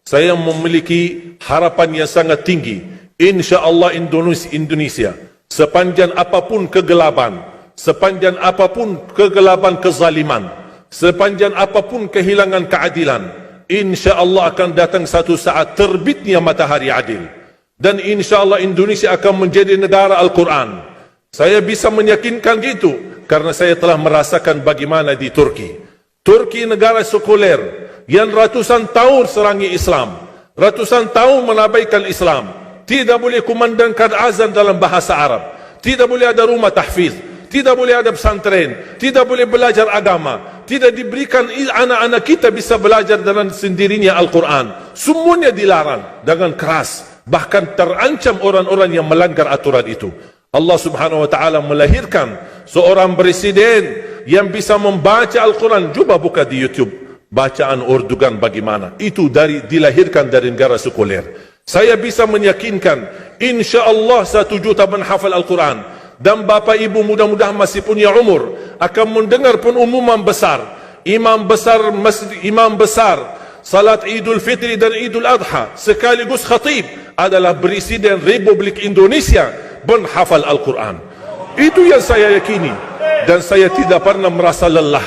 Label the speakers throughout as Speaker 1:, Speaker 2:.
Speaker 1: saya memiliki harapan yang sangat tinggi. InsyaAllah Indonesia, sepanjang apapun kegelapan, sepanjang apapun kegelapan kezaliman, sepanjang apapun kehilangan keadilan, InsyaAllah akan datang satu saat terbitnya matahari adil. Dan InsyaAllah Indonesia akan menjadi negara Al-Quran. Saya bisa meyakinkan gitu karena saya telah merasakan bagaimana di Turki. Turki negara sekuler yang ratusan tahun serangi Islam, ratusan tahun menabaikan Islam. Tidak boleh kumandangkan azan dalam bahasa Arab, tidak boleh ada rumah tahfiz, tidak boleh ada pesantren, tidak boleh belajar agama, tidak diberikan anak-anak kita bisa belajar dengan sendirinya Al-Quran. Semuanya dilarang dengan keras, bahkan terancam orang-orang yang melanggar aturan itu. Allah Subhanahu wa taala melahirkan seorang presiden yang bisa membaca Al-Quran. Coba buka di YouTube bacaan Erdogan bagaimana. Itu dilahirkan dari negara sekuler. Saya bisa meyakinkan InsyaAllah 1 juta menghafal Al-Quran. Dan bapa ibu mudah-mudahan masih punya umur akan mendengar pengumuman besar, imam besar salat Idul Fitri dan Idul Adha sekaligus khatib adalah Presiden Republik Indonesia menghafal Al-Quran. Itu yang saya yakini, dan saya tidak pernah merasa lelah.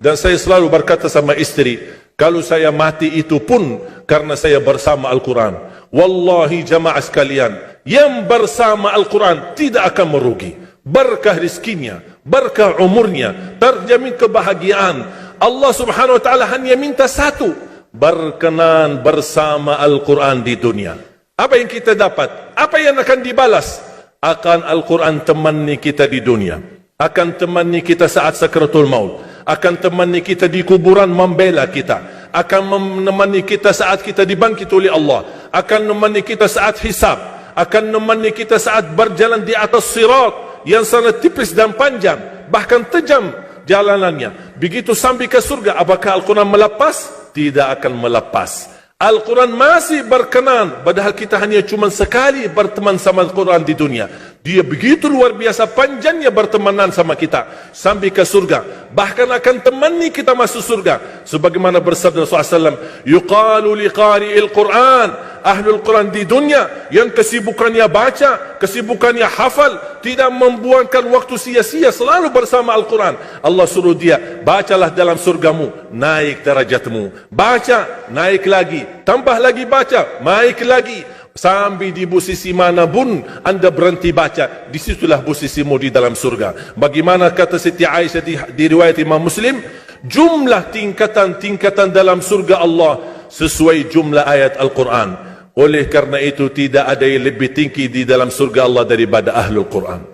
Speaker 1: Dan saya selalu berkata sama istri, kalau saya mati itu pun karena saya bersama Al-Quran. Wallahi jamaah sekalian, yang bersama Al-Quran tidak akan merugi. Berkah rizkinya, berkah umurnya, terjamin kebahagiaan. Allah Subhanahu wa taala hanya minta satu, berkenan bersama Al-Quran di dunia. Apa yang kita dapat? Apa yang akan dibalas? Akan Al-Quran temani kita di dunia, akan temani kita saat sakratul maut, akan temani kita di kuburan membela kita, akan menemani kita saat kita dibangkit oleh Allah, akan menemani kita saat hisab, akan menemani kita saat berjalan di atas sirat yang sangat tipis dan panjang, bahkan tajam jalanannya. Begitu sampai ke surga, apakah Al-Quran melepas? Tidak akan melepas. Al-Quran masih berkenan, padahal kita hanya cuma sekali berteman sama Al-Quran di dunia. Dia begitu luar biasa panjangnya bertemanan sama kita sampai ke surga. Bahkan akan temani kita masuk surga. Sebagaimana bersabda Rasulullah SAW, yuqalu liqari'il Quran, ahlul Quran di dunia yang kesibukannya baca, kesibukannya hafal, tidak membuangkan waktu sia-sia, selalu bersama Al-Quran. Allah suruh dia, bacalah dalam surgamu, naik derajatmu. Baca, naik lagi, tambah lagi baca, naik lagi. Sampai di posisi mana pun anda berhenti baca, disitulah posisimu di dalam surga. Bagaimana kata Siti Aisyah di riwayat Imam Muslim, jumlah tingkatan-tingkatan dalam surga Allah sesuai jumlah ayat Al-Quran. Oleh karena itu tidak ada yang lebih tinggi di dalam surga Allah daripada Ahlul Quran.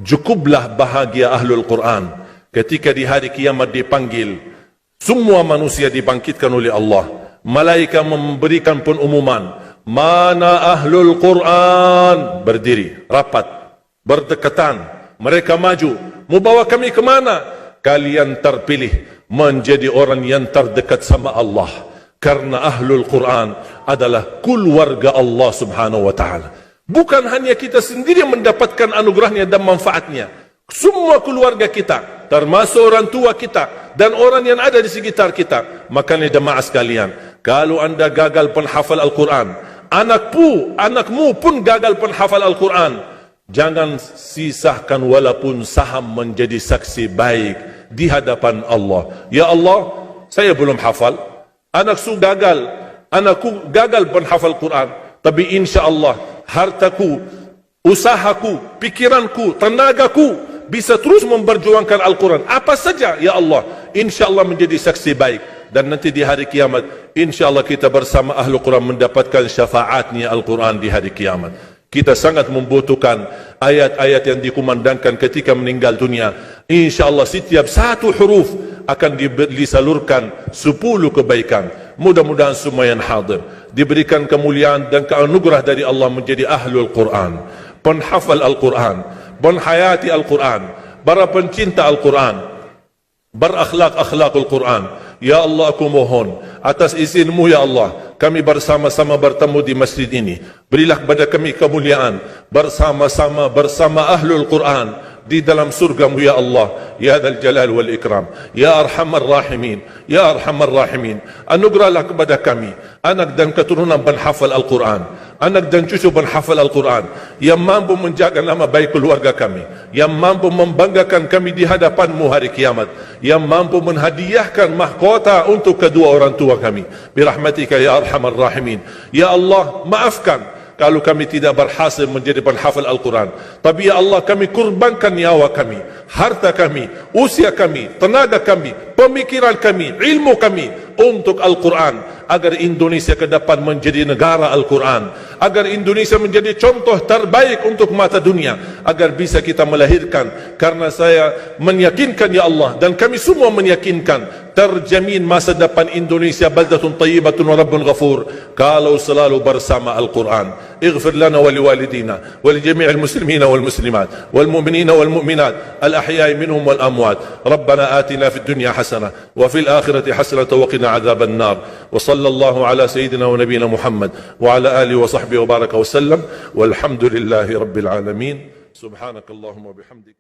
Speaker 1: Cukuplah bahagia Ahlul Quran ketika di hari kiamat dipanggil. Semua manusia dibangkitkan oleh Allah. Malaikat memberikan pengumuman, mana Ahlul Quran? Berdiri, rapat, berdekatan. Mereka maju, mau bawa kami ke mana? Kalian terpilih menjadi orang yang terdekat sama Allah. Karena Ahlul Quran adalah keluarga Allah Subhanahu wa ta'ala. Bukan hanya kita sendiri yang mendapatkan anugerahnya dan manfaatnya. Semua keluarga kita, termasuk orang tua kita dan orang yang ada di sekitar kita. Makanya jemaah sekalian, kalau anda gagal penghafal Al-Quran, anakmu pun gagal penghafal Al-Quran, jangan sisakan walaupun saham menjadi saksi baik di hadapan Allah. Ya Allah, saya belum hafal, anakku gagal penghafal Quran, tapi insyaAllah hartaku, usahaku, pikiranku, tenagaku bisa terus memperjuangkan Al-Quran. Apa saja, ya Allah, insyaAllah menjadi saksi baik. Dan nanti di hari kiamat, insyaAllah kita bersama Ahlul Quran mendapatkan syafaatnya Al-Quran di hari kiamat. Kita sangat membutuhkan ayat-ayat yang dikumandangkan ketika meninggal dunia. InsyaAllah setiap satu huruf akan disalurkan 10 kebaikan. Mudah-mudahan semua yang hadir diberikan kemuliaan dan keanugerah dari Allah menjadi Ahlul Quran, penghafal Al-Quran, penghayati Al-Quran, para pencinta Al-Quran, berakhlak-akhlakul Quran. Ya Allah, aku mohon atas izinmu ya Allah, kami bersama-sama bertemu di masjid ini. Berilah kepada kami kemuliaan bersama-sama bersama Ahlul Quran di dalam surgamu ya Allah, ya Dzal Jalal wal Ikram, ya Arhamar Rahimin, ya Arhamar Rahimin. Anugerahlah kepada kami anak dan keturunan penghafal Al-Quran, anak dan cucu penghafal Al-Quran, yang mampu menjaga nama baik keluarga kami, yang mampu membanggakan kami di hadapan-Mu hari kiamat, yang mampu menghadiahkan mahkota untuk kedua orang tua kami. Birahmatika ya arhamar rahimin. Ya Allah, maafkan kalau kami tidak berhasil menjadi penghafal Al-Quran. Tapi ya Allah, kami kurbankan nyawa kami, harta kami, usia kami, tenaga kami, pemikiran kami, ilmu kami untuk Al-Quran, agar Indonesia ke depan menjadi negara Al-Quran, agar Indonesia menjadi contoh terbaik untuk mata dunia, agar bisa kita melahirkan. Karena saya meyakinkan ya Allah, dan kami semua meyakinkan, terjamin masa depan Indonesia baldatun tayyibatun wa rabbun ghafur kalau selalu bersama Al-Quran. اغفر لنا ولوالدينا ولجميع المسلمين والمسلمات والمؤمنين والمؤمنات الأحياء منهم والأموات. ربنا آتنا في الدنيا حسنة وفي الآخرة حسنة وقنا عذاب النار. وصلى الله على سيدنا ونبينا محمد وعلى آله وصحبه وبارك وسلم والحمد لله رب العالمين. سبحانك اللهم وبحمدك.